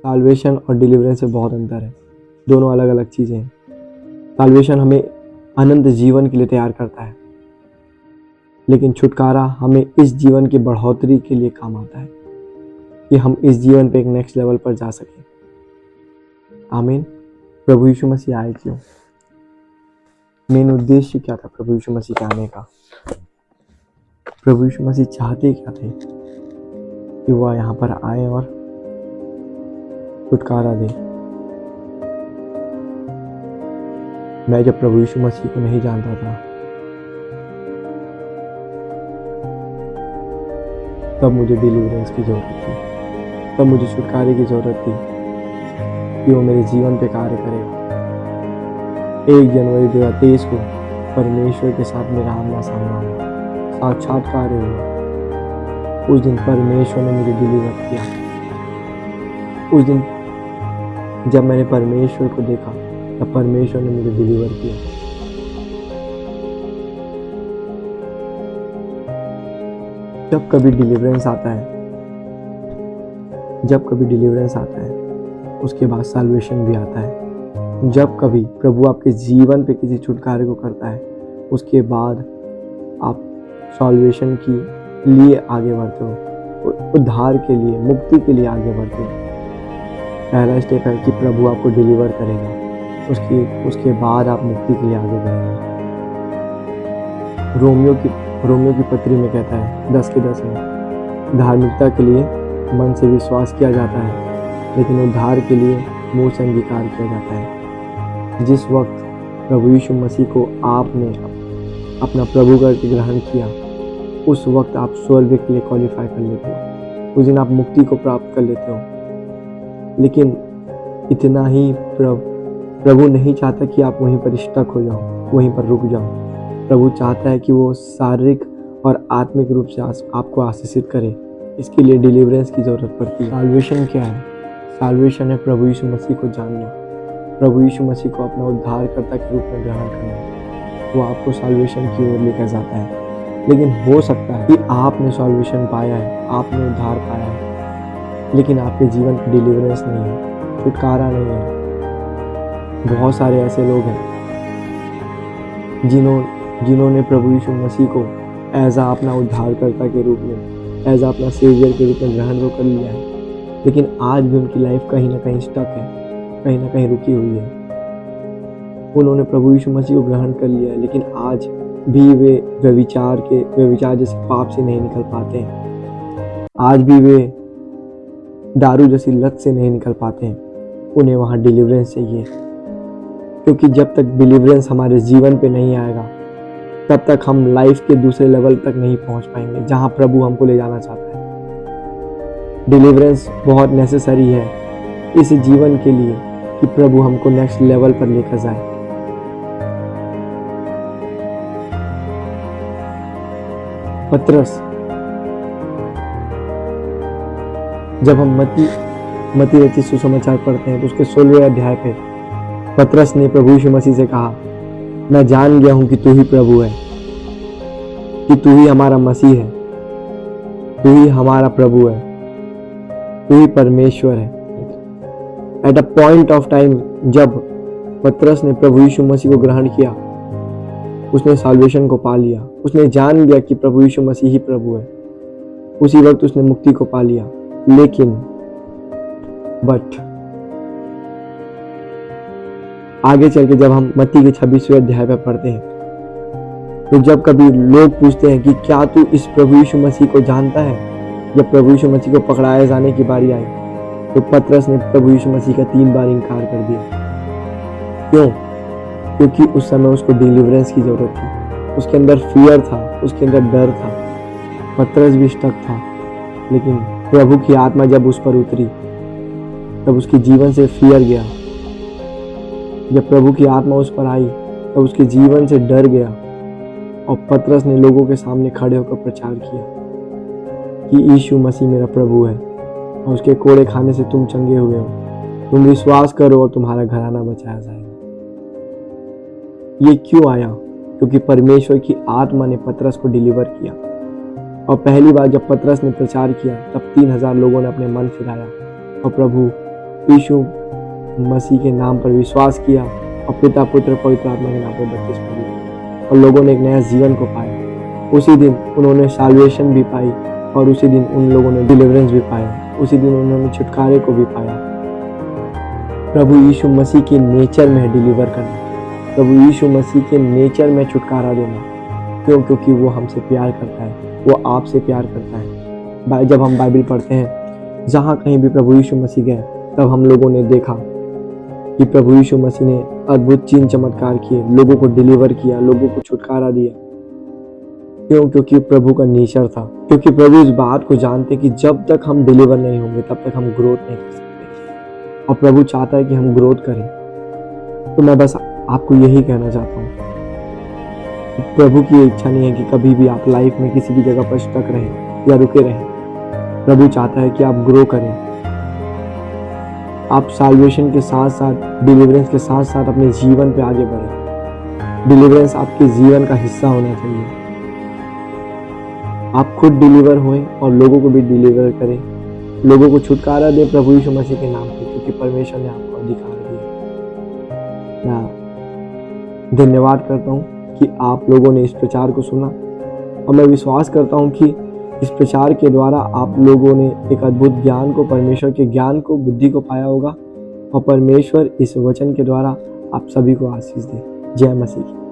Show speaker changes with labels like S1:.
S1: Solvation और deliverance में बहुत अंतर है, दोनों अलग अलग चीज़ें हैं। साल्वेशन हमें अनंत जीवन के लिए तैयार करता है, लेकिन छुटकारा हमें इस जीवन की बढ़ोतरी के लिए काम आता है कि हम इस जीवन पे एक नेक्स्ट लेवल पर जा सकें। आमीन। प्रभु यीशु मसीह आए क्यों? मेन उद्देश्य क्या था प्रभु यीशु मसीह के आने का? प्रभु यीशु मसीह चाहते क्या थे कि वह यहाँ पर आए और छुटकारा दे। मैं जब प्रभु यीशु मसीह को नहीं जानता था, तब मुझे डिलीवरेंस की ज़रूरत थी, तब मुझे छुटकारे की ज़रूरत थी कि वो मेरे जीवन पे कार्य करेगा। 1 जनवरी 2023 को परमेश्वर के साथ मेरा आमना सामना हुआ, साक्षात्कार हुआ। उस दिन परमेश्वर ने मुझे डिलीवर किया। उस दिन जब मैंने परमेश्वर को देखा, तब परमेश्वर ने मुझे डिलीवर किया। जब कभी डिलीवरेंस आता है, उसके बाद साल्वेशन भी आता है। जब कभी प्रभु आपके जीवन पे किसी छुटकारे को करता है, उसके बाद आप सॉल्वेशन के लिए आगे बढ़ते हो, उद्धार के लिए, मुक्ति के लिए आगे बढ़ते हो। पहला स्टेप है कि प्रभु आपको डिलीवर करेगा, उसके बाद आप मुक्ति के लिए आगे बढ़ेंगे। रोमियो की पत्री में कहता है 10:10 में, धार्मिकता के लिए मन से विश्वास किया जाता है, लेकिन उद्धार के लिए मुंह से अंगीकार किया जाता है। जिस वक्त प्रभु यीशु मसीह को आपने अपना प्रभु करके ग्रहण किया, उस वक्त आप स्वर्ग के लिए क्वालिफाई कर लेते हो, उस दिन आप मुक्ति को प्राप्त कर लेते हो। लेकिन इतना ही प्रभु नहीं चाहता कि आप वहीं पर स्टक हो जाओ, वहीं पर रुक जाओ। प्रभु चाहता है कि वो शारीरिक और आत्मिक रूप से आपको आशीषित करे। इसके लिए डिलीवरेंस की ज़रूरत पड़ती है। साल्वेशन क्या है? साल्वेशन है प्रभु यीशु मसीह को जानना, प्रभु यीशु मसीह को अपना उद्धारकर्ता के रूप में ग्रहण करना। वो आपको साल्वेशन की ओर लेकर जाता है। लेकिन हो सकता है कि आपने सॉल्वेशन पाया है, आपने उद्धार पाया है, लेकिन आपके जीवन की डिलीवरेंस नहीं है, छुटकारा नहीं है। बहुत सारे ऐसे लोग हैं जिन्होंने प्रभु यीशु मसीह को एज आ अपना उद्धारकर्ता के रूप में, एज आ अपना सेवियर के रूप में ग्रहण तो कर लिया है, लेकिन आज भी उनकी लाइफ कहीं ना कहीं स्टक है, कहीं ना कहीं रुकी हुई है। उन्होंने प्रभु यीशु मसीह को ग्रहण कर लिया है, लेकिन आज भी वे व्यभिचार जैसे पाप से नहीं निकल पाते हैं। आज भी वे दारू जैसी लत से नहीं निकल पाते हैं। उन्हें वहाँ डिलीवरेंस चाहिए, क्योंकि जब तक डिलीवरेंस हमारे जीवन पे नहीं आएगा, तब तक हम लाइफ के दूसरे लेवल तक नहीं पहुंच पाएंगे जहां प्रभु हमको ले जाना चाहता है। डिलीवरेंस बहुत नेसेसरी है इस जीवन के लिए कि प्रभु हमको नेक्स्ट लेवल पर लेकर जाए। पतरस, जब हम मत्ती रचित सुसमाचार पढ़ते हैं तो उसके 16वें अध्याय पे पतरस ने प्रभु यीशु मसीह से कहा, मैं जान गया हूं कि तू ही प्रभु है, कि तू ही हमारा मसीह है, तू ही हमारा प्रभु है, तू ही परमेश्वर है। At a point of time जब पतरस ने प्रभु यीशु मसीह को ग्रहण किया, उसने साल्वेशन को पा लिया। उसने जान लिया कि प्रभु यीशु मसीह ही प्रभु है। उसी वक्त उसने मुक्ति को पा लिया। लेकिन आगे चल के जब हम मत्ती के 26वें अध्याय पर पढ़ते हैं, तो जब कभी लोग पूछते हैं कि क्या तू इस प्रभु यीशु मसीह को जानता है, जब प्रभु यीशु मसीह को पकड़ाए जाने की बारी आई, तो पतरस ने प्रभु यीशु मसीह का 3 बार इनकार कर दिया। क्यों? क्योंकि उस समय उसको डिलीवरेंस की जरूरत थी। उसके अंदर फियर था, उसके अंदर डर था। पतरस भी स्टक था, लेकिन प्रभु की आत्मा जब उस पर उतरी, तब उसके जीवन से फियर गया। जब प्रभु की आत्मा उस पर आई, तब उसके जीवन से डर गया, और पतरस ने लोगों के सामने खड़े होकर प्रचार किया कि यीशु मसीह मेरा प्रभु है, और उसके कोड़े खाने से तुम चंगे हुए हो। तुम विश्वास करो और तुम्हारा घराना बचाया जाएगा। ये क्यों आया? क्योंकि परमेश्वर की आत्मा ने पतरस को डिलीवर किया। और पहली बार जब पतरस ने प्रचार किया, तब 3000 लोगों ने अपने मन फिराया और प्रभु यीशु मसीह के नाम पर विश्वास किया और पिता पुत्र पवित्र आत्मा के नाम पर बपतिस्मा लिया और लोगों ने एक नया जीवन को पाया। उसी दिन उन्होंने साल्वेशन भी पाई और उसी दिन उन लोगों ने डिलीवरेंस भी पाया, उसी दिन उन्होंने छुटकारे को भी पाया। प्रभु यीशु मसीह के नेचर में डिलीवर करना, प्रभु यीशु मसीह के नेचर में छुटकारा देना। क्यों? क्योंकि वो हमसे प्यार करता है, वो आपसे प्यार करता है। जब हम बाइबल पढ़ते हैं, जहाँ कहीं भी प्रभु यीशु मसीह गए, तब हम लोगों ने देखा कि प्रभु यीशु मसीह ने अद्भुत चिन्ह चमत्कार किए, लोगों को डिलीवर किया, लोगों को छुटकारा दिया। क्यों? क्योंकि प्रभु का नेचर था। क्योंकि प्रभु इस बात को जानते कि जब तक हम डिलीवर नहीं होंगे तब तक हम ग्रोथ नहीं कर सकते, और प्रभु चाहता है कि हम ग्रोथ करें। तो मैं बस आपको यही कहना चाहता हूँ, प्रभु की इच्छा नहीं है कि कभी भी आप लाइफ में किसी भी जगह पर स्टक रहें या रुके रहें। प्रभु चाहता है कि आप ग्रो करें, आप साल्वेशन के साथ साथ, डिलीवरेंस के साथ साथ अपने जीवन पे आगे बढ़ें। डिलीवरेंस आपके जीवन का हिस्सा होना चाहिए। आप खुद डिलीवर होएं और लोगों को भी डिलीवर करें, लोगों को छुटकारा दें प्रभु यीशु मसीह के नाम पे, क्योंकि परमेश्वर ने आपको अधिकार दिया। मैं धन्यवाद करता हूँ कि आप लोगों ने इस प्रचार को सुना, और मैं विश्वास करता हूँ कि इस प्रचार के द्वारा आप लोगों ने एक अद्भुत ज्ञान को, परमेश्वर के ज्ञान को, बुद्धि को पाया होगा, और परमेश्वर इस वचन के द्वारा आप सभी को आशीष दे। जय मसीह।